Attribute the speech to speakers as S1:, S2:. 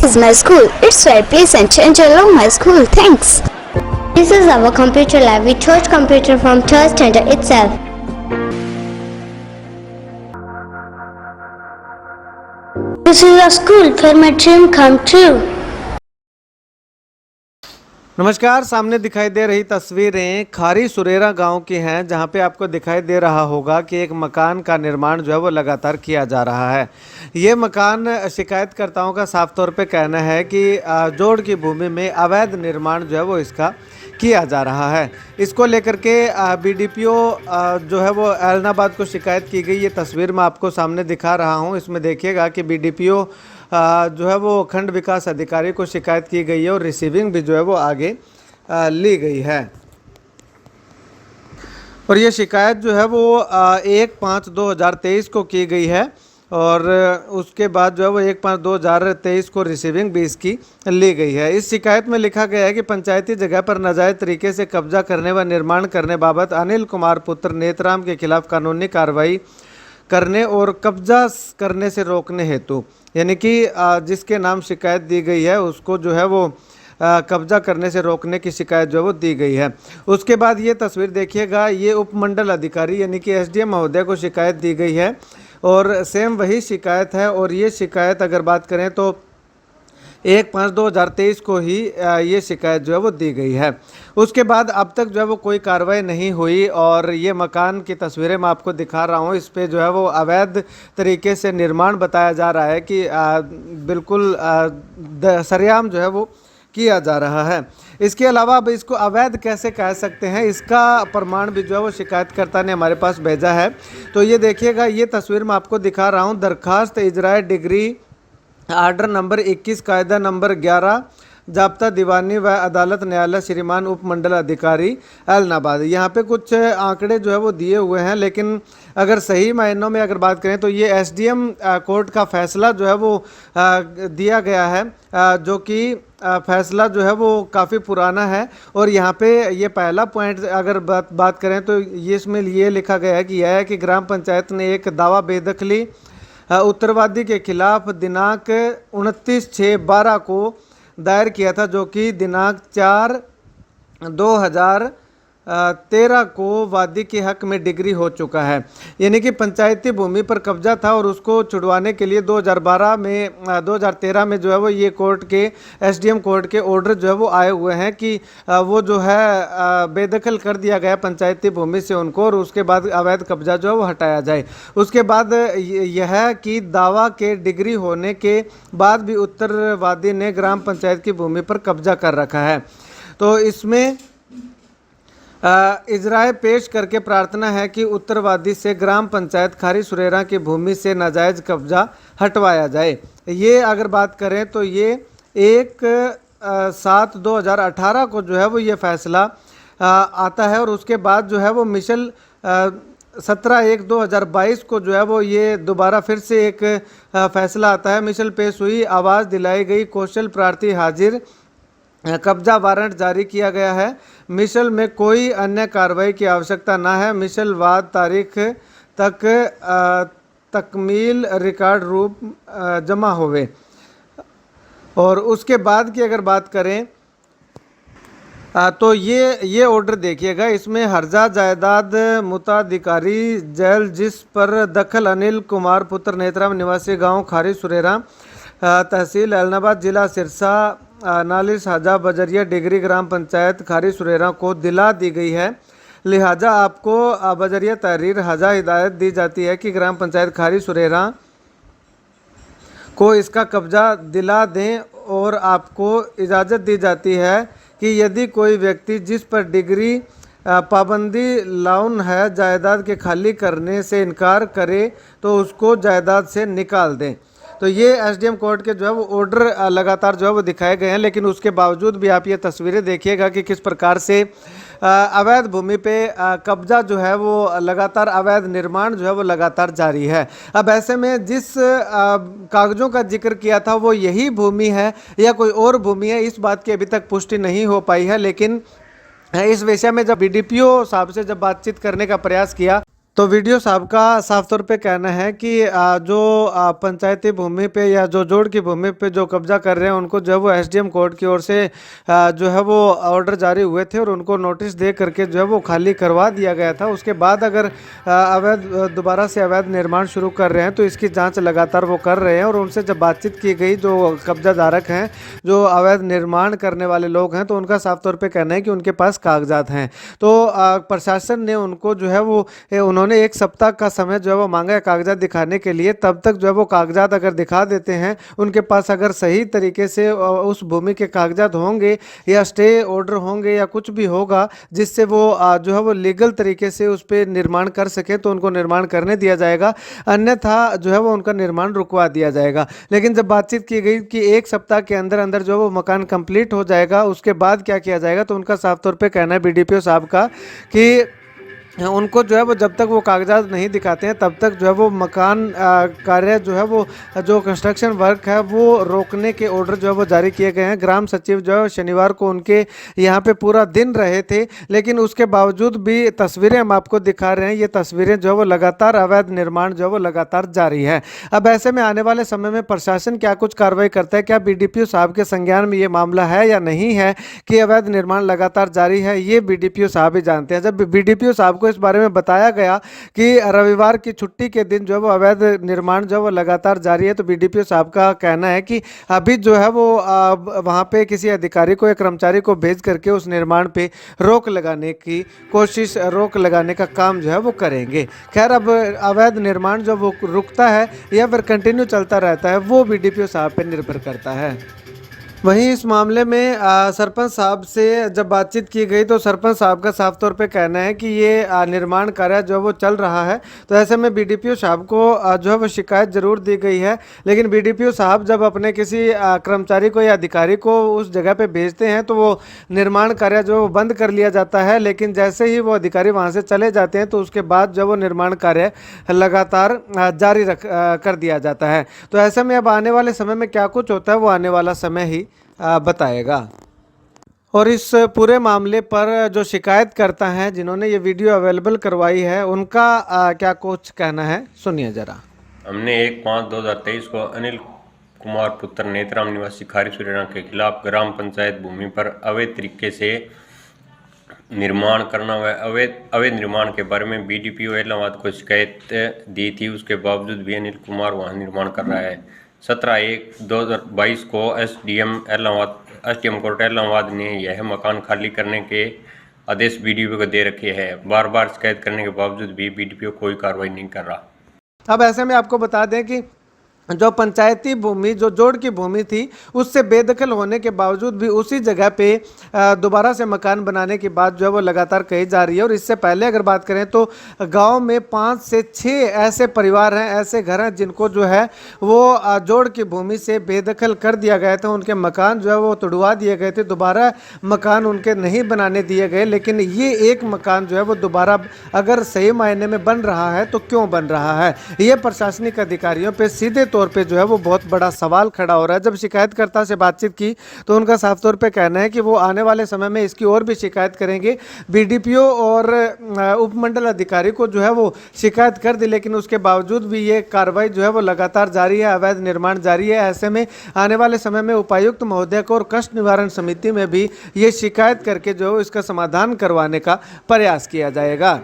S1: is my school. It's very pleasant and I love my school. Thanks.
S2: This is our computer lab. We chose computer from third standard itself. This is a school where my dream come true.
S3: नमस्कार, सामने दिखाई दे रही तस्वीरें खारी सुरेरा गांव की हैं, जहां पे आपको दिखाई दे रहा होगा कि एक मकान का निर्माण जो है वो लगातार किया जा रहा है। ये मकान शिकायतकर्ताओं का साफ तौर पे कहना है कि जोड़ की भूमि में अवैध निर्माण जो है वो इसका किया जा रहा है। इसको लेकर के बीडीपीओ जो है वो ऐलनाबाद को शिकायत की गई। ये तस्वीर मैं आपको सामने दिखा रहा हूँ। इसमें देखिएगा कि बीडीपीओ जो है वो खंड विकास अधिकारी को शिकायत की गई है और रिसीविंग भी जो है वो आगे ली गई है। और ये शिकायत जो है वो 1/5/2023 को की गई है और उसके बाद जो है वो 1/5/2023 को रिसीविंग भी इसकी ली गई है। इस शिकायत में लिखा गया है कि पंचायती जगह पर नाजायज तरीके से कब्जा करने व निर्माण करने बाबत अनिल कुमार पुत्र नेतराम के खिलाफ कानूनी कार्रवाई करने और कब्जा करने से रोकने हेतु, यानी कि जिसके नाम शिकायत दी गई है उसको जो है वो कब्जा करने से रोकने की शिकायत जो है वो दी गई है। उसके बाद ये तस्वीर देखिएगा, ये उपमंडल अधिकारी यानी कि एसडीएम महोदय को शिकायत दी गई है और सेम वही शिकायत है। और ये शिकायत अगर बात करें तो 1/5/2023 को ही ये शिकायत जो है वो दी गई है। उसके बाद अब तक जो है वो कोई कार्रवाई नहीं हुई और ये मकान की तस्वीरें मैं आपको दिखा रहा हूँ। इस पे जो है वो अवैध तरीके से निर्माण बताया जा रहा है कि बिल्कुल सरेआम जो है वो किया जा रहा है। इसके अलावा अब इसको अवैध कैसे कह सकते हैं, इसका प्रमाण भी जो है वो शिकायतकर्ता ने हमारे पास भेजा है। तो ये देखिएगा, ये तस्वीर मैं आपको दिखा रहा हूँ। दरखास्त इजराय डिग्री आर्डर नंबर 21 कायदा नंबर 11 जाब्ता दीवानी व अदालत न्यायालय श्रीमान उपमंडल अधिकारी ऐलनाबाद। यहाँ पे कुछ आंकड़े जो है वो दिए हुए हैं, लेकिन अगर सही मायनों में अगर बात करें तो ये एसडीएम कोर्ट का फैसला जो है वो दिया गया है, जो कि फैसला जो है वो काफ़ी पुराना है। और यहाँ पे ये पहला पॉइंट अगर बात करें तो ये इसमें ये लिखा गया है कि यह है कि ग्राम पंचायत ने एक दावा बेदखली उत्तरवादी के खिलाफ दिनांक 29/6/12 को दायर किया था, जो कि दिनांक 4/2013 को वादी के हक में डिग्री हो चुका है। यानी कि पंचायती भूमि पर कब्जा था और उसको छुड़वाने के लिए 2013 में जो है वो ये कोर्ट के एसडीएम कोर्ट के ऑर्डर जो है वो आए हुए हैं कि वो जो है बेदखल कर दिया गया पंचायती भूमि से उनको, और उसके बाद अवैध कब्जा जो है वो हटाया जाए। उसके बाद यह है कि दावा के डिग्री होने के बाद भी उत्तरवादी ने ग्राम पंचायत की भूमि पर कब्जा कर रखा है। तो इसमें इजराय पेश करके प्रार्थना है कि उत्तरवादी से ग्राम पंचायत खारी सुरेरा की भूमि से नाजायज कब्जा हटवाया जाए। ये अगर बात करें तो ये 1/7/2018 को जो है वो ये फैसला आता है और उसके बाद जो है वो मिशल 17/1/2022 को जो है वो ये दोबारा फिर से एक फैसला आता है। मिशल पेश हुई, आवाज़ दिलाई गई, कौशल प्रार्थी हाजिर, कब्जा वारंट जारी किया गया है। मिशल में कोई अन्य कार्रवाई की आवश्यकता ना है। मिशल वाद तारीख तक तकमील रिकॉर्ड रूप जमा होवे। और उसके बाद की अगर बात करें तो ये ऑर्डर देखिएगा, इसमें हर्जा जायदाद मुताधिकारी जेल जिस पर दखल अनिल कुमार पुत्र नेतराम निवासी गांव खारी सुरेरा तहसील ऐलनाबाद जिला सिरसा नालिस हाजा बजरिया डिग्री ग्राम पंचायत खारी सुरेरा को दिला दी गई है। लिहाजा आपको बजरिया तहरीर हाजा हिदायत दी जाती है कि ग्राम पंचायत खारी सुरेरा को इसका कब्जा दिला दें और आपको इजाज़त दी जाती है कि यदि कोई व्यक्ति जिस पर डिग्री पाबंदी लाउन है जायदाद के खाली करने से इनकार करे तो उसको जायदाद से निकाल दें। तो ये एसडीएम कोर्ट के जो है वो ऑर्डर लगातार जो है वो दिखाए गए हैं, लेकिन उसके बावजूद भी आप ये तस्वीरें देखिएगा कि किस प्रकार से अवैध भूमि पे कब्जा जो है वो लगातार, अवैध निर्माण जो है वो लगातार जारी है। अब ऐसे में जिस कागज़ों का जिक्र किया था वो यही भूमि है या कोई और भूमि है, इस बात की अभी तक पुष्टि नहीं हो पाई है। लेकिन इस विषय में जब बीडीपीओ साहब से जब बातचीत करने का प्रयास किया तो वीडियो साहब का साफ तौर पे कहना है कि जो पंचायती भूमि पे या जो जोड़ की भूमि पे जो कब्जा कर रहे हैं उनको जो है वो एसडीएम कोर्ट की ओर से जो है वो ऑर्डर जारी हुए थे और उनको नोटिस दे करके जो है वो खाली करवा दिया गया था। उसके बाद अगर अवैध दोबारा से अवैध निर्माण शुरू कर रहे हैं तो इसकी जांच लगातार वो कर रहे हैं। और उनसे जब बातचीत की गई जो कब्जा धारक हैं, जो अवैध निर्माण करने वाले लोग हैं, तो उनका साफ तौर पर कहना है कि उनके पास कागजात हैं। तो प्रशासन ने उनको जो है वो उन्होंने एक सप्ताह का समय जो है वो मांगा है कागजात दिखाने के लिए। तब तक जो है वो कागजात अगर दिखा देते हैं, उनके पास अगर सही तरीके से उस भूमि के कागजात होंगे या स्टे ऑर्डर होंगे या कुछ भी होगा जिससे वो जो है वो लीगल तरीके से उस पर निर्माण कर सके, तो उनको निर्माण करने दिया जाएगा, अन्यथा जो है वो उनका निर्माण रुकवा दिया जाएगा। लेकिन जब बातचीत की गई कि एक सप्ताह के अंदर अंदर जो है वो मकान कंप्लीट हो जाएगा, उसके बाद क्या किया जाएगा, तो उनका साफ तौर पे कहना है बीडीपीओ साहब का कि उनको जो है वो जब तक वो कागजात नहीं दिखाते हैं तब तक जो है वो मकान कार्य जो है वो जो कंस्ट्रक्शन वर्क है वो रोकने के ऑर्डर जो है वो जारी किए गए हैं। ग्राम सचिव जो है शनिवार को उनके यहाँ पे पूरा दिन रहे थे, लेकिन उसके बावजूद भी तस्वीरें हम आपको दिखा रहे हैं, ये तस्वीरें जो है वो लगातार अवैध निर्माण जो है वो लगातार जारी है। अब ऐसे में आने वाले समय में प्रशासन क्या कुछ कार्रवाई करता है, क्या बीडीपीओ साहब के संज्ञान में ये मामला है या नहीं है कि अवैध निर्माण लगातार जारी है, ये बीडीपीओ साहब ही जानते हैं। जब बीडीपीओ साहब को इस बारे में बताया गया कि रविवार की छुट्टी के दिन जो है वो अवैध निर्माण जो है वो लगातार जारी है, तो बीडीपीओ साहब का कहना है कि अभी जो है वो वहाँ पे किसी अधिकारी को या कर्मचारी को भेज करके उस निर्माण पे रोक लगाने की कोशिश, रोक लगाने का काम जो है वो करेंगे। खैर, अब अवैध निर्माण जो वो रुकता है या फिर कंटिन्यू चलता रहता है वो बीडीपीओ साहब पे निर्भर करता है। वहीं इस मामले में सरपंच साहब से जब बातचीत की गई तो सरपंच साहब का साफ तौर पे कहना है कि ये निर्माण कार्य जो वो चल रहा है, तो ऐसे में बीडीपीओ साहब को जो है वो शिकायत ज़रूर दी गई है। लेकिन बीडीपीओ साहब जब अपने किसी कर्मचारी को या अधिकारी को उस जगह पे भेजते हैं तो वो निर्माण कार्य जो वो बंद कर लिया जाता है, लेकिन जैसे ही वो अधिकारी वहाँ से चले जाते हैं तो उसके बाद जो वो निर्माण कार्य लगातार जारी कर दिया जाता है। तो ऐसे में अब आने वाले समय में क्या कुछ होता है वो आने वाला समय ही बताएगा। और इस पूरे मामले पर जो शिकायत करता है, जिन्होंने ये वीडियो अवेलेबल करवाई है, उनका क्या कुछ कहना है, सुनिए जरा।
S4: हमने 1/5/2023 को अनिल कुमार पुत्र नेत्राम निवासी खारी सूर्यना के खिलाफ ग्राम पंचायत भूमि पर अवैध तरीके से निर्माण करना व अवैध निर्माण के बारे में बीडीपीओ इलाहाबाद को शिकायत दी थी। उसके बावजूद भी अनिल कुमार वहां निर्माण कर रहा है। 17/1/2022 को एसडीएम कोर्ट इलाहाबाद ने यह मकान खाली करने के आदेश बीडीपीओ को दे रखे हैं। बार बार शिकायत करने के बावजूद भी बीडीपीओ कोई कार्रवाई नहीं कर रहा।
S3: अब ऐसे में आपको बता दें कि जो पंचायती भूमि, जो जोड़ की भूमि थी, उससे बेदखल होने के बावजूद भी उसी जगह पे दोबारा से मकान बनाने की बात जो है वो लगातार कही जा रही है। और इससे पहले अगर बात करें तो गांव में 5 से 6 ऐसे परिवार हैं, ऐसे घर हैं जिनको जो है वो जोड़ की भूमि से बेदखल कर दिया गया था। उनके मकान जो है वो तोड़वा दिए गए थे, दोबारा मकान उनके नहीं बनाने दिए गए। लेकिन ये एक मकान जो है वो दोबारा अगर सही मायने में बन रहा है तो क्यों बन रहा है, ये प्रशासनिक अधिकारियों पर सीधे तौर पे जो है वो बहुत बड़ा सवाल खड़ा हो रहा है। जब शिकायतकर्ता से बातचीत की तो उनका साफ तौर पे कहना है कि वो आने वाले समय में इसकी और भी शिकायत करेंगे। बीडीपीओ और उपमंडल अधिकारी को जो है वो शिकायत कर दी, लेकिन उसके बावजूद भी ये कार्रवाई जो है वो लगातार जारी है, अवैध निर्माण जारी है। ऐसे में आने वाले समय में उपायुक्त महोदय को और कष्ट निवारण समिति में भी ये शिकायत करके जो इसका समाधान करवाने का प्रयास किया जाएगा।